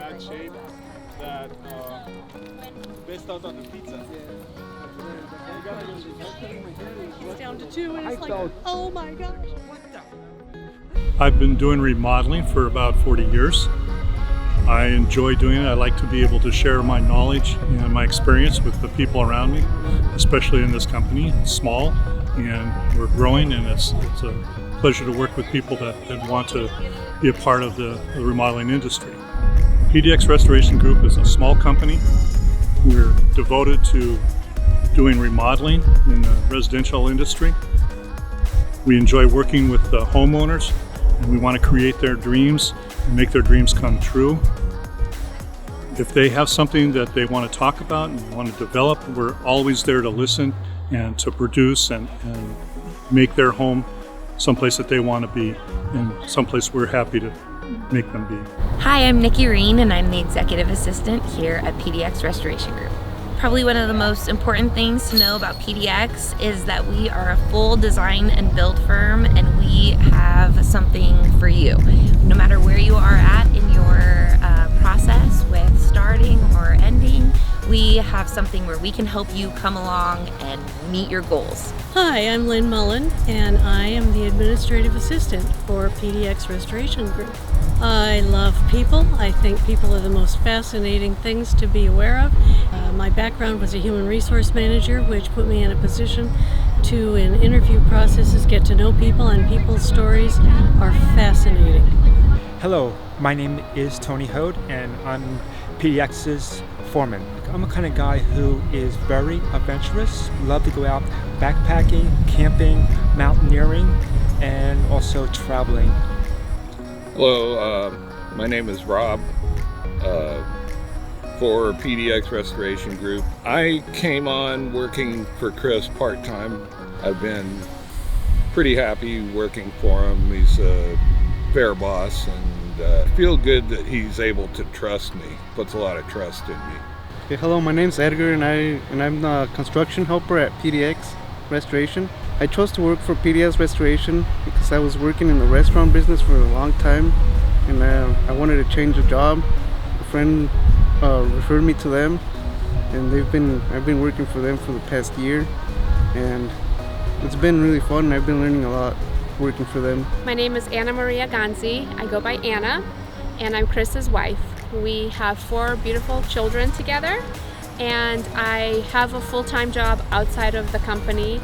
bad shape that missed out on the pizza. It's down to 2 and it's like, oh my gosh. I've been doing remodeling for about 40 years. I enjoy doing it. I like to be able to share my knowledge and my experience with the people around me, especially in this company. It's small and we're growing, and it's a pleasure to work with people that want to be a part of the remodeling industry. PDX Restoration Group is a small company. We're devoted to doing remodeling in the residential industry. We enjoy working with the homeowners, and we want to create their dreams and make their dreams come true. If they have something that they want to talk about and want to develop, we're always there to listen and to produce and make their home someplace that they want to be and someplace we're happy to make them be. Hi, I'm Nikki Reen, and I'm the Executive Assistant here at PDX Restoration Group. Probably one of the most important things to know about PDX is that we are a full design and build firm, and we have something for you. No matter where you are at in your process with starting or ending, we have something where we can help you come along and meet your goals. Hi, I'm Lynn Mullen, and I am the Administrative Assistant for PDX Restoration Group. I love people. I think people are the most fascinating things to be aware of. My background was a human resource manager, which put me in a position to, in interview processes, get to know people, and people's stories are fascinating. Hello, my name is Tony Hode, and I'm PDX's foreman. I'm a kind of guy who is very adventurous, love to go out backpacking, camping, mountaineering, and also traveling. Hello, my name is Rob for PDX Restoration Group. I came on working for Chris part-time. I've been pretty happy working for him. He's a fair boss, and feel good that he's able to trust me, puts a lot of trust in me. Okay, hello, my name's Edgar, and I'm the construction helper at PDX Restoration. I chose to work for PDX Restoration because I was working in the restaurant business for a long time, and I wanted to change the job. A friend referred me to them, and I've been working for them for the past year, and it's been really fun. I've been learning a lot working for them. My name is Anna Maria Gonzi. I go by Anna, and I'm Chris's wife. We have 4 beautiful children together, and I have a full-time job outside of the company,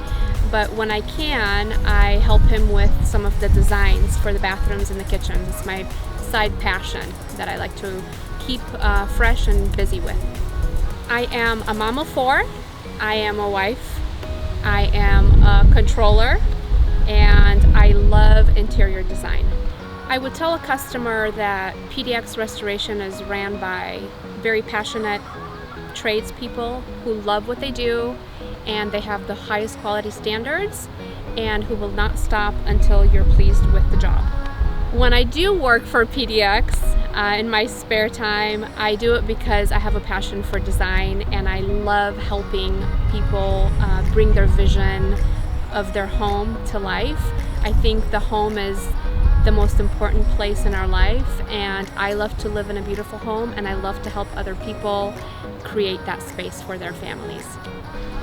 but when I can, I help him with some of the designs for the bathrooms and the kitchens. It's my side passion that I like to keep fresh and busy with. I am a mom of 4, I am a wife, I am a controller, and I love interior design. I would tell a customer that PDX Restoration is ran by very passionate tradespeople who love what they do, and they have the highest quality standards, and who will not stop until you're pleased with the job. When I do work for PDX in my spare time, I do it because I have a passion for design, and I love helping people bring their vision of their home to life. I think the home is the most important place in our life, and I love to live in a beautiful home, and I love to help other people create that space for their families.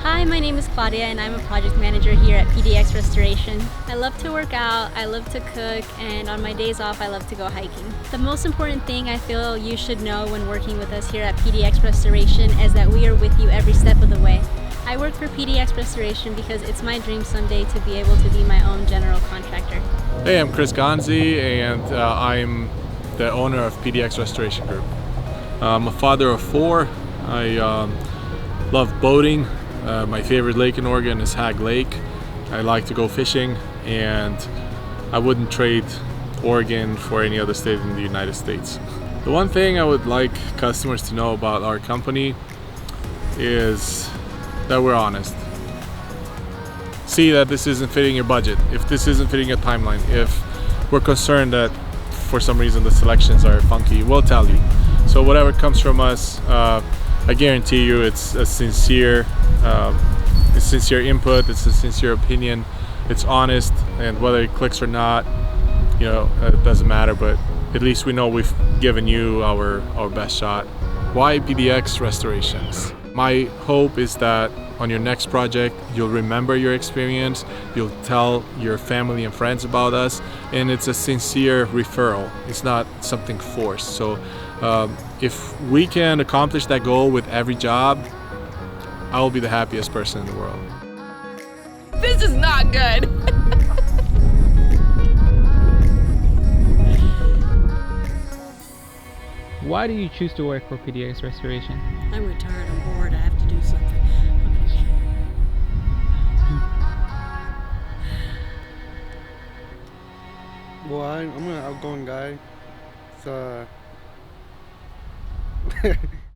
Hi, my name is Claudia, and I'm a project manager here at PDX Restoration. I love to work out, I love to cook, and on my days off I love to go hiking. The most important thing I feel you should know when working with us here at PDX Restoration is that we are with you every step of the way. I work for PDX Restoration because it's my dream someday to be able to be my own general contractor. Hey, I'm Chris Gonzi, and I'm the owner of PDX Restoration Group. I'm a father of 4. I love boating. My favorite lake in Oregon is Hag Lake. I like to go fishing, and I wouldn't trade Oregon for any other state in the United States. The one thing I would like customers to know about our company is that we're honest. See that this isn't fitting your budget, if this isn't fitting your timeline, if we're concerned that for some reason the selections are funky, we'll tell you. So whatever comes from us, I guarantee you it's a sincere input, it's a sincere opinion, it's honest, and whether it clicks or not, it doesn't matter, but at least we know we've given you our best shot. Why PDX Restorations? My hope is that on your next project, you'll remember your experience, you'll tell your family and friends about us, and it's a sincere referral. It's not something forced. So if we can accomplish that goal with every job, I will be the happiest person in the world. This is not good. Why do you choose to work for PDX Restoration? I'm retired, I'm bored, I have to do something. Well, I'm an outgoing guy. So